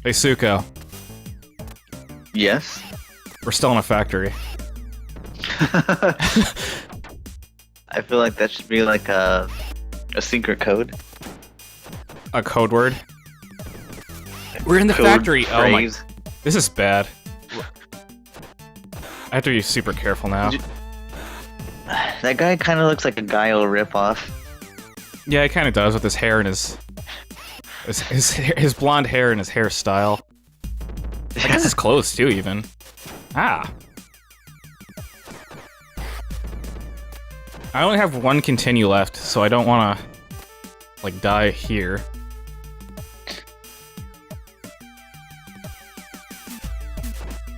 Hey, Tsuko. Yes? We're still in a factory. I feel like that should be like a secret code. A code word. We're in the Code factory. phrase. Oh my. This is bad. I have to be super careful now. That guy kind of looks like a Guile ripoff. Yeah, he kind of does with his hair and his blonde hair and his hairstyle. I guess his clothes too, even. Ah. I only have one continue left, so I don't want to, like, die here.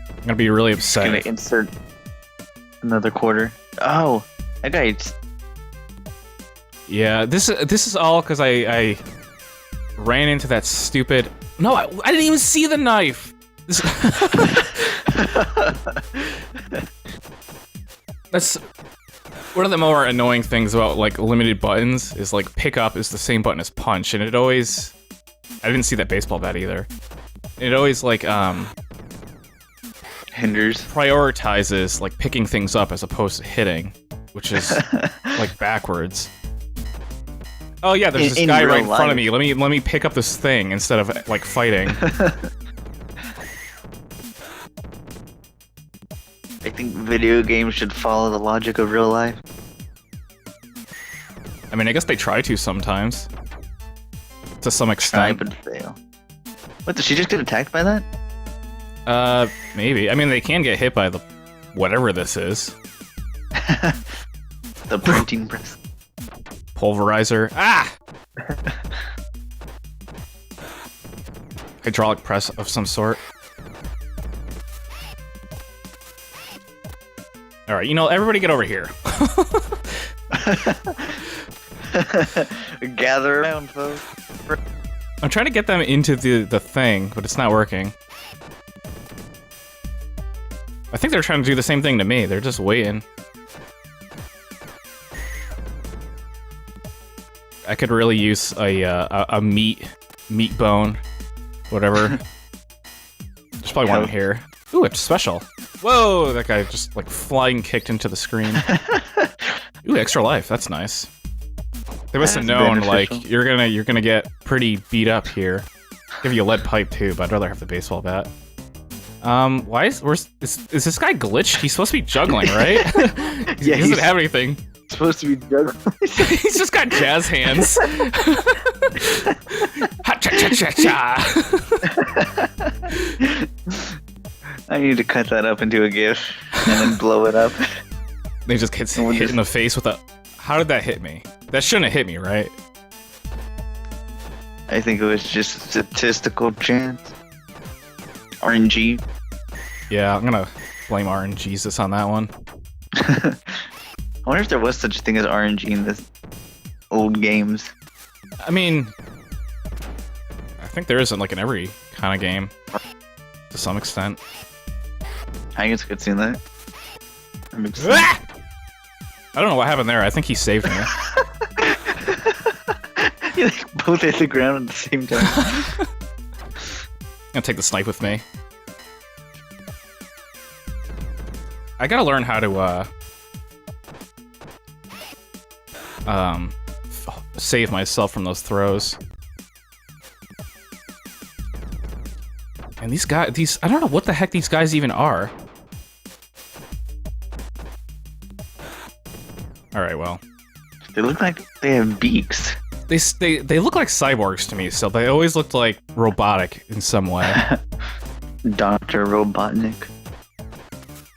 I'm gonna be really upset. Gonna insert another quarter. Oh, that guy. Yeah, this is all because I ran into that stupid. No, I didn't even see the knife. That's one of the more annoying things about like limited buttons is like pick up is the same button as punch, and it always. I didn't see that baseball bat either. It always like hinders. Prioritizes like picking things up as opposed to hitting, which is like backwards. Oh yeah, there's this guy right in front of me. Let me pick up this thing instead of like fighting. I think video games should follow the logic of real life. I mean, I guess they try to sometimes. To some extent. Try but fail. What, did she just get attacked by that? Maybe. I mean, they can get hit by the whatever this is. The printing press. Pulverizer. Ah! Hydraulic press of some sort. Alright, you know, everybody get over here. Gather around, folks. I'm trying to get them into the thing, but it's not working. I think they're trying to do the same thing to me. They're just waiting. I could really use a meat bone, whatever. There's probably one here. Ooh, it's special. Whoa, that guy just like flying kicked into the screen. Ooh, extra life. That's nice. They must have known like you're gonna get pretty beat up here. Give you a lead pipe too, but I'd rather have the baseball bat. Why is this guy glitched? He's supposed to be juggling, right? Yeah, he doesn't have anything. Supposed to be juggling. He's just got jazz hands. Ha cha cha cha cha. I need to cut that up into a GIF and then blow it up. They just gets hit in the face with a. How did that hit me? That shouldn't have hit me, right? I think it was just statistical chance. RNG. Yeah, I'm gonna blame RNGesus on that one. I wonder if there was such a thing as RNG in this old games. I mean, I think there isn't like in every kind of game, to some extent. I guess I could see that. That makes sense. Ah! I don't know what happened there. I think he saved me. You like both hit the ground at the same time. I'm gonna take the snipe with me. I gotta learn how to save myself from those throws. And these guys, I don't know what the heck these guys even are. All right, well. They look like they have beaks. They look like cyborgs to me, so they always looked like robotic in some way. Dr. Robotnik.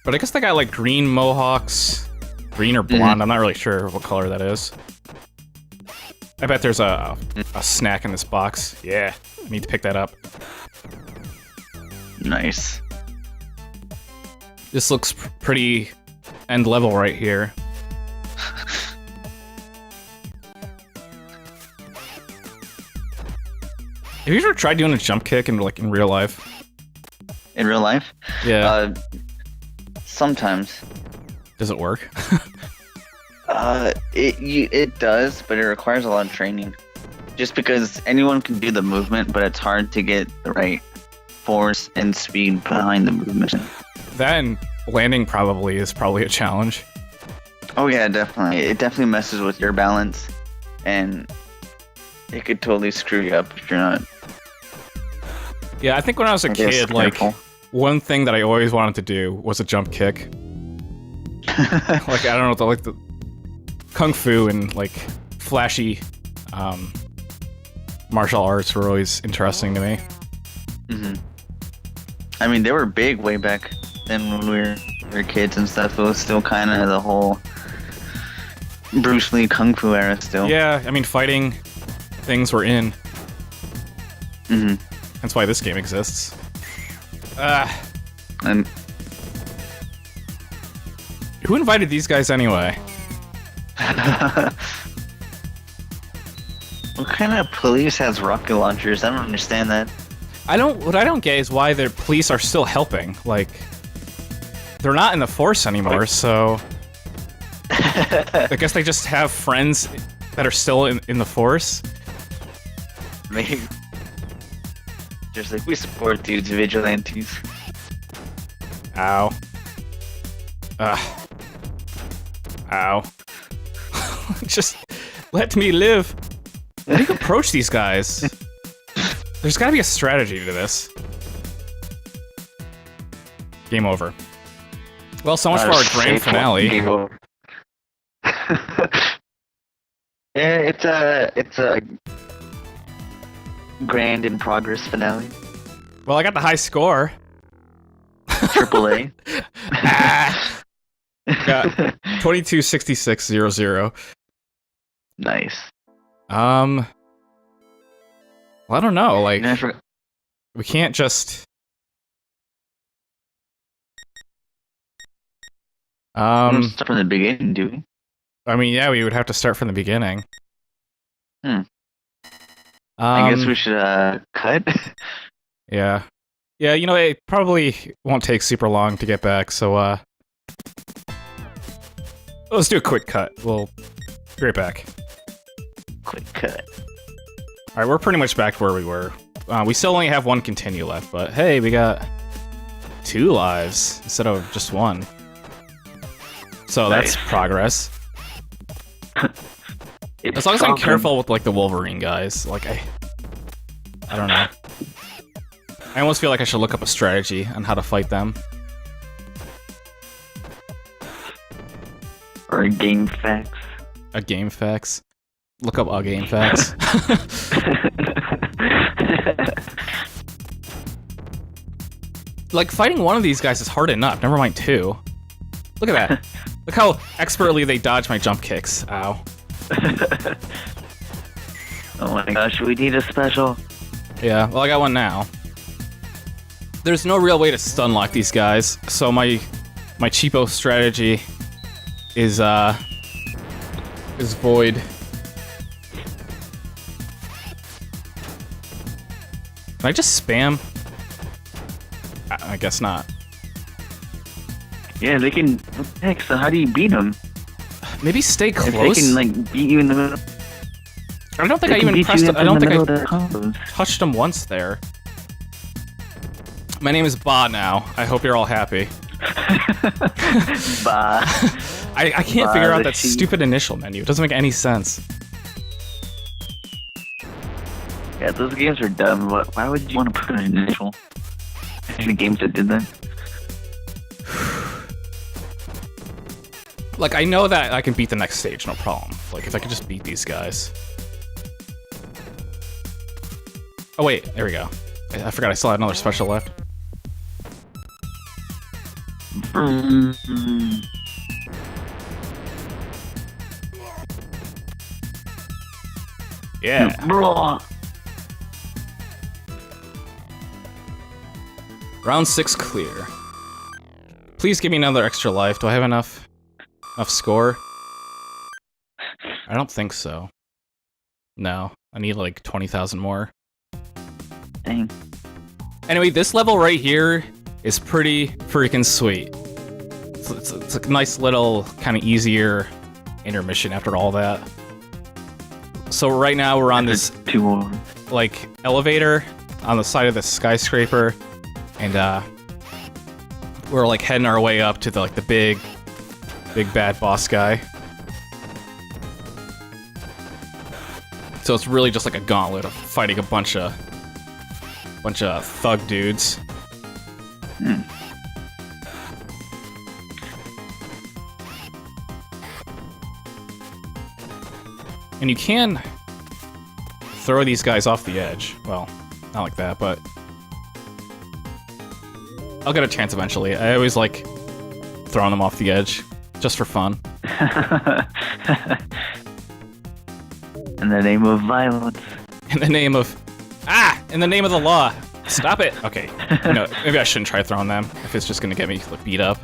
But I guess they got like green mohawks, green or blonde. I'm not really sure what color that is. I bet there's a snack in this box. Yeah, I need to pick that up. Nice. This looks pretty end level right here. Have you ever tried doing a jump kick in like in real life? In real life? Yeah. Sometimes. Does it work? It does, but it requires a lot of training. Just because anyone can do the movement, but it's hard to get the right force and speed behind the movement. That and landing is probably a challenge. Oh yeah, definitely. It definitely messes with your balance, and it could totally screw you up if you're not. Yeah, I think when I was a kid, like, one thing that I always wanted to do was a jump kick. Like, I don't know, like the kung fu and like flashy martial arts were always interesting to me. Mm-hmm. I mean, they were big way back then when we were kids and stuff. It was still kind of the whole Bruce Lee kung fu era still. Yeah, I mean, fighting things were in. Mm-hmm. That's why this game exists. And who invited these guys anyway? what kind of police has rocket launchers? I don't understand that. What I don't get is why the police are still helping. Like, they're not in the force anymore, so I guess they just have friends that are still in the force. Maybe. Just like, we support dudes, vigilantes. Ow. Ow. Just let me live. How do you approach these guys? There's gotta be a strategy to this. Game over. Well, so much for our grand finale. Game over. Yeah, it's a grand in progress finale. Well, I got the high score. AAA. Got 226600. Nice. Well, I don't know. Like, You we can't just. start from the beginning, do we? I mean, yeah, we would have to start from the beginning. I guess we should cut. Yeah. Yeah, you know, it probably won't take super long to get back, so let's do a quick cut. We'll be right back. Quick cut. Alright, we're pretty much back to where we were. We still only have one continue left, but hey, we got 2 lives instead of just 1. So Nice. that's progress. As long as I'm careful with, like, the Wolverine guys. Like, I don't know. I almost feel like I should look up a strategy on how to fight them. Or game facts. A game facts. Look up a game facts. Like, fighting one of these guys is hard enough, never mind 2. Look at that. Look how expertly they dodge my jump kicks. Ow. Oh my gosh, we need a special. Yeah, well, I got one now. There's no real way to stun lock these guys, so my cheapo strategy is void. Can I just spam? I guess not. Yeah, they can. What the heck? So how do you beat them? Maybe stay If close. they can like beat you in the middle. I don't think I even pressed. I don't think I touched him once there. My name is Ba now. I hope you're all happy. Bah. I can't Ba figure out the that chief. stupid initial menu. It doesn't make any sense. Yeah, those games are dumb. Why would you want to put an initial? Any games that did that? Like, I know that I can beat the next stage, no problem. Like, if I could just beat these guys. Oh wait, there we go. I forgot I still had another special left. Yeah. Bro. Round 6 clear. Please give me another extra life. Do I have enough score? I don't think so. No, I need like 20,000 more. Dang. Anyway, this level right here is pretty freaking sweet. It's a nice little kind of easier intermission after all that. So right now we're on this like elevator on the side of the skyscraper, and we're like heading our way up to the big bad boss guy. So it's really just like a gauntlet of fighting a bunch of thug dudes. And you can throw these guys off the edge. Well, not like that, but I'll get a chance eventually. I always like throwing them off the edge, just for fun. In the name of violence. In the name of... In the name of the law! Stop it! Okay, maybe I shouldn't try throwing them, if it's just gonna get me beat up.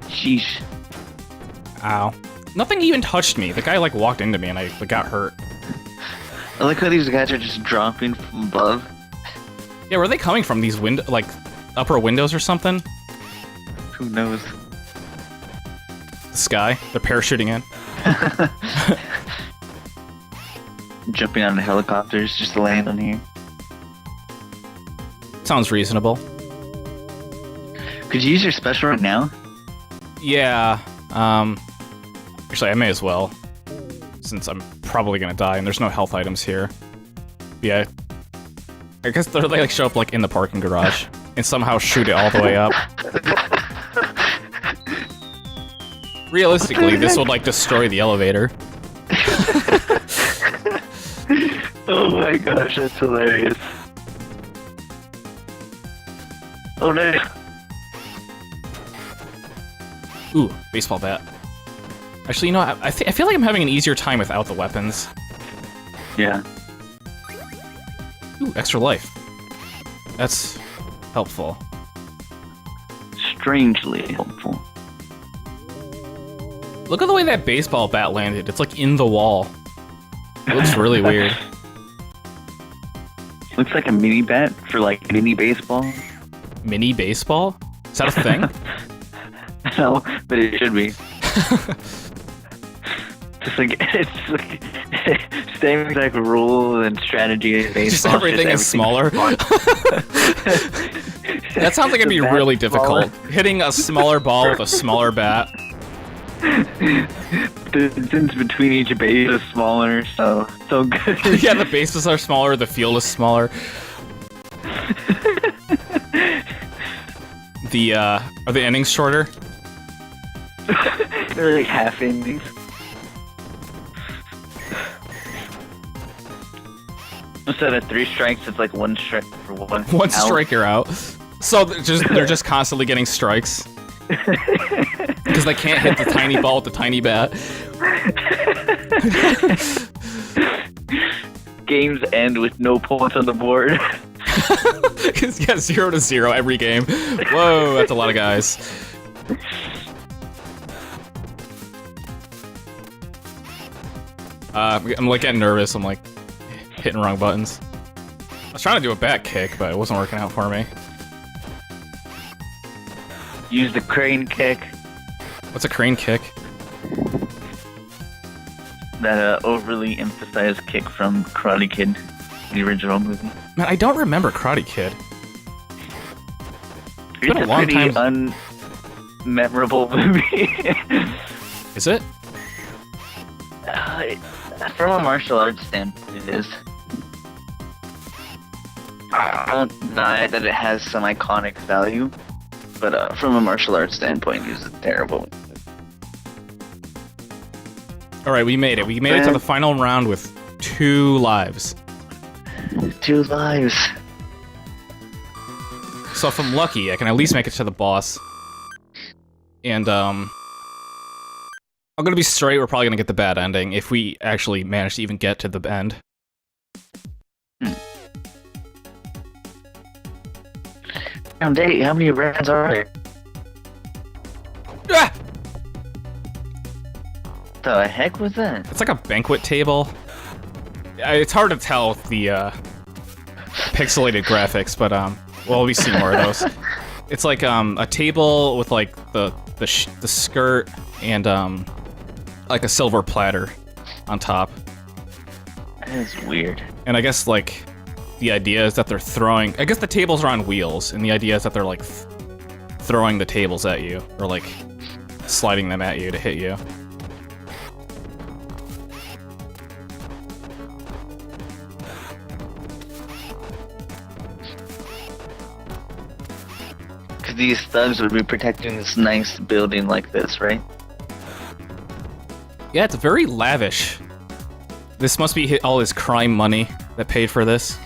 Sheesh. Ow. Nothing even touched me. The guy like walked into me and I got hurt. I like how these guys are just dropping from above. Yeah, where are they coming from? These upper windows or something? Who knows? The sky? They're parachuting in. Jumping on the helicopters just to land on here. Sounds reasonable. Could you use your special right now? Yeah. Actually, I may as well, since I'm probably gonna die and there's no health items here. Yeah. I guess they like show up like in the parking garage and somehow shoot it all the way up. Realistically, this would like destroy the elevator. Oh my gosh, that's hilarious. Oh no. Ooh, baseball bat. Actually, you know, I feel like I'm having an easier time without the weapons. Yeah. Ooh, extra life. That's helpful. Strangely helpful. Look at the way that baseball bat landed. It's like in the wall. It looks really weird. Looks like a mini bat for like mini baseball. Mini baseball? Is that a thing? No, but it should be. It's like same exact rule and strategy as baseball. Just everything is smaller. That sounds like it'd be really difficult. Hitting a smaller ball with a smaller bat. The distance between each base is smaller, so good. Yeah, the bases are smaller, the field is smaller. Are the innings shorter? They're like half innings. Instead of 3 strikes, it's like 1 strike for one. One strike, you're out. So they're just constantly getting strikes. Because they can't hit the tiny ball with the tiny bat. Games end with no points on the board. Yeah, 0-0 every game. Whoa, that's a lot of guys. I'm like getting nervous. I'm like hitting wrong buttons. I was trying to do a back kick, but it wasn't working out for me. Use the crane kick. What's a crane kick? That overly emphasized kick from Karate Kid, the original movie. Man, I don't remember Karate Kid. It's been a long pretty time. Unmemorable movie. Is it? From a martial arts standpoint, it is. I don't deny that it has some iconic value, but from a martial arts standpoint, it's terrible. Alright, we made it. We made it to the final round with 2 lives. 2 lives. So if I'm lucky, I can at least make it to the boss. And, I'm gonna be straight, we're probably gonna get the bad ending, if we actually manage to even get to the end. Damn, Dave, how many rounds are there? Ah! The heck was that? It's like a banquet table. It's hard to tell with the, pixelated graphics, but, well, we see more of those. It's like, a table with, like, the skirt and, like a silver platter on top. That's weird. And I guess, like, the idea is that they're throwing... I guess the tables are on wheels, and the idea is that they're, like, throwing the tables at you, or, like, sliding them at you to hit you. Because these thugs would be protecting this nice building like this, right? Yeah, it's very lavish. This must be all his crime money that paid for this.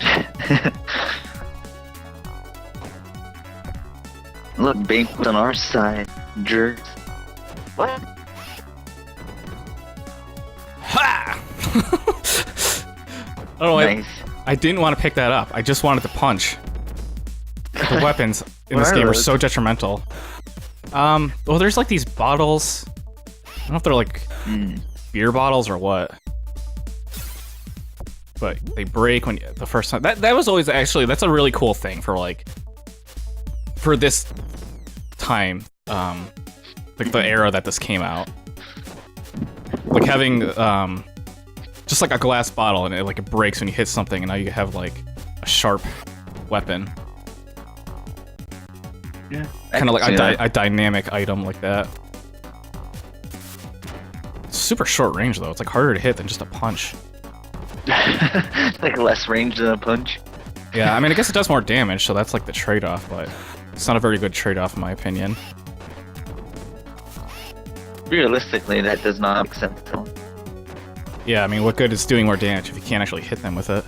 Look, Banquet's on our side, jerks. What? Ha! I don't know. Nice. I didn't want to pick that up. I just wanted to punch. The weapons in this game are so detrimental. Well, there's like these bottles. I don't know if they're like beer bottles or what. But they break when the first time. That was always actually, that's a really cool thing for like, for this time, like the era that this came out. Like having, just like a glass bottle and it breaks when you hit something and now you have like a sharp weapon. Yeah. Kind of like a dynamic item like that. It's super short range though. It's like harder to hit than just a punch. Like less range than a punch. Yeah, I mean, I guess it does more damage, so that's like the trade-off, but it's not a very good trade-off in my opinion. Realistically, that does not make sense at all. Yeah, I mean, what good is doing more damage if you can't actually hit them with it?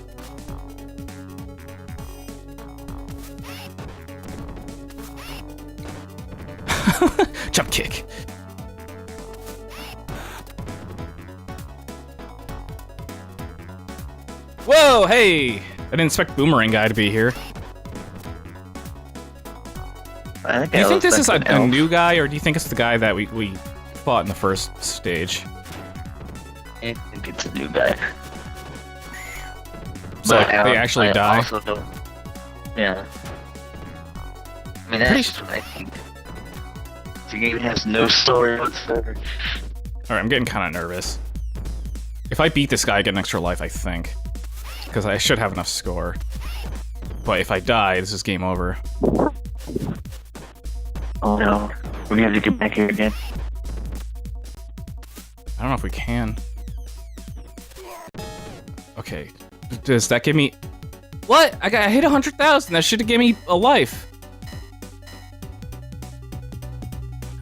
Jump kick. Whoa, hey! I didn't expect Boomerang Guy to be here. Do you think this is a new guy, or do you think it's the guy that we fought in the first stage? I think it's a new guy. So like, they actually die? Also don't... Yeah. I mean, that's just what I think. The game has no story whatsoever. Alright, I'm getting kind of nervous. If I beat this guy, I get an extra life, I think. Because I should have enough score. But if I die, this is game over. Oh no. We have to get back here again. I don't know if we can. Okay. Does that give me... What? I hit 100,000. That should have given me a life.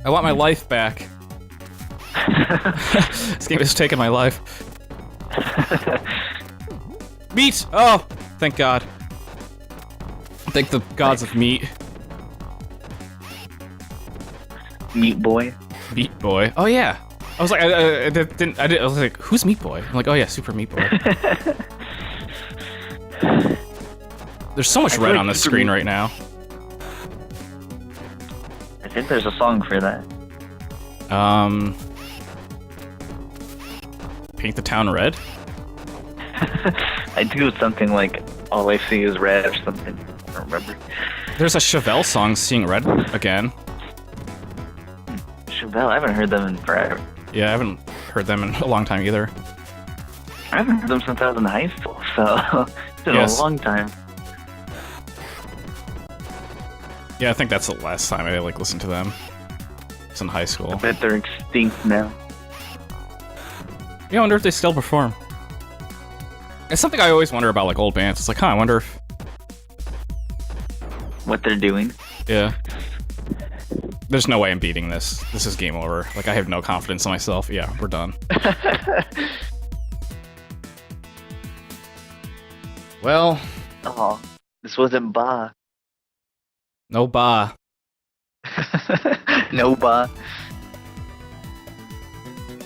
I want my life back. This game is taking my life. Meat! Oh! Thank God. Thank the gods of meat. Meat Boy? Meat Boy. Oh yeah. I was like, I was like, who's Meat Boy? I'm like, oh yeah, Super Meat Boy. There's so much red on the screen right now. I think there's a song for that. Paint the town red? I do something like all I see is red or something. I don't remember. There's a Chevelle song, Seeing Red Again. Chevelle, I haven't heard them in forever. Yeah, I haven't heard them in a long time either. I haven't heard them since I was in high school, so it's been a long time. Yeah, I think that's the last time I listened to them. It's in high school. I bet they're extinct now. Yeah, I wonder if they still perform. It's something I always wonder about, like, old bands. It's like, huh, I wonder if... What they're doing? Yeah. There's no way I'm beating this. This is game over. Like, I have no confidence in myself. Yeah, we're done. Well... Oh, this wasn't Ba. No Ba. No Ba.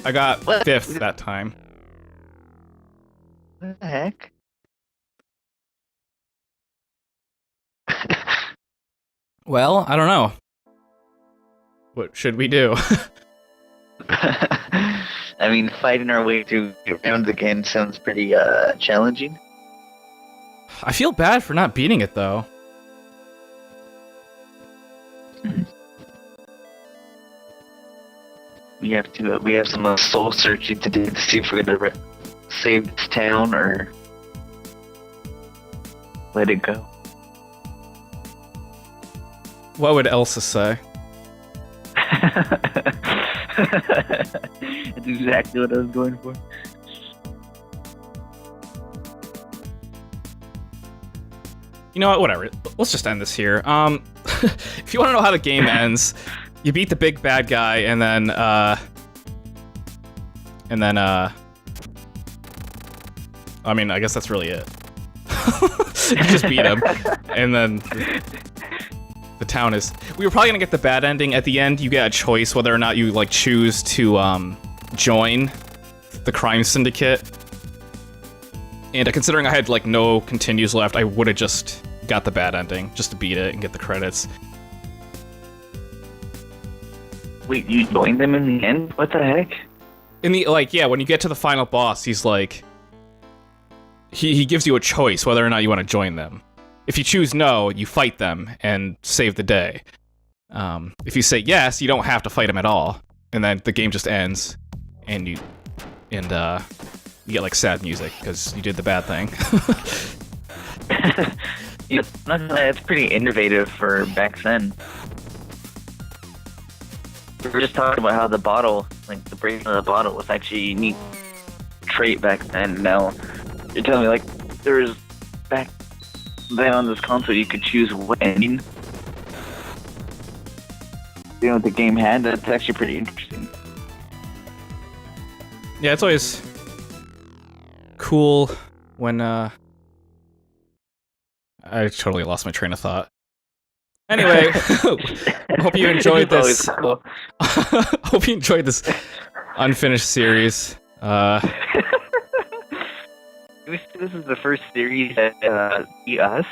I got 5th that time. What the heck? Well, I don't know. What should we do? I mean, fighting our way through rounds again sounds pretty challenging. I feel bad for not beating it though. We have some soul searching to do to see if we're gonna save this town or let it go. What would Elsa say? That's exactly what I was going for. You know what? Whatever. Let's just end this here. If you want to know how the game ends, you beat the big bad guy, and then I mean, I guess that's really it. You just beat him, and then the town is. We were probably gonna get the bad ending. At the end, you get a choice whether or not you like choose to join the crime syndicate. And considering I had like no continues left, I would have just got the bad ending just to beat it and get the credits. Wait, you joined them in the end? What the heck? In the yeah, when you get to the final boss, he's like, he gives you a choice whether or not you want to join them. If you choose no, you fight them and save the day. If you say yes, you don't have to fight them at all, and then the game just ends, and you get like sad music because you did the bad thing. Yeah, that's pretty innovative for back then. We were just talking about how the bottle, like the breaking of the bottle, was actually a unique trait back then. Now you're telling me like there's back then on this console you could choose what ending the game had. That's actually pretty interesting. Yeah, it's always cool when I totally lost my train of thought. Anyway, hope you enjoyed this. Cool. Hope you enjoyed this unfinished series. This is the first series that beat us.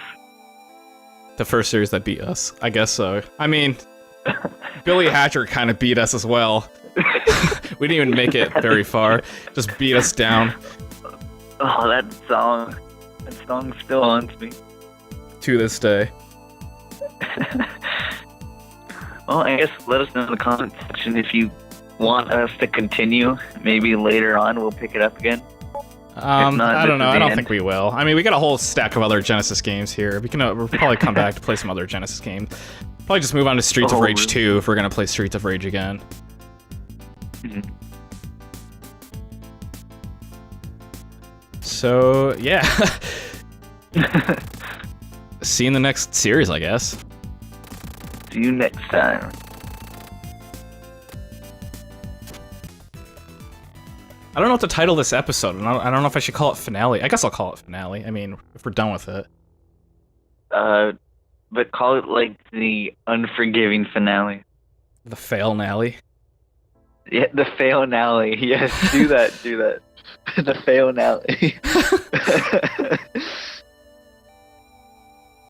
The first series that beat us, I guess so. I mean, Billy Hatcher kind of beat us as well. We didn't even make it very far. Just beat us down. Oh, that song still haunts me. To this day. Well, I guess let us know in the comment section if you want us to continue. Maybe later on we'll pick it up again. I don't know. I don't think we will. I mean, we got a whole stack of other Genesis games here. We'll probably come back to play some other Genesis games. Probably just move on to Streets of Rage 2 if we're gonna play Streets of Rage again. Mm-hmm. So yeah. See you in the next series, I guess. See you next time. I don't know what to title this episode, and I don't know if I should call it finale. I guess I'll call it finale. I mean, if we're done with it. But call it like the unforgiving finale. The Failnale. Yeah, the Failnale. Yes, do that. The Failnale.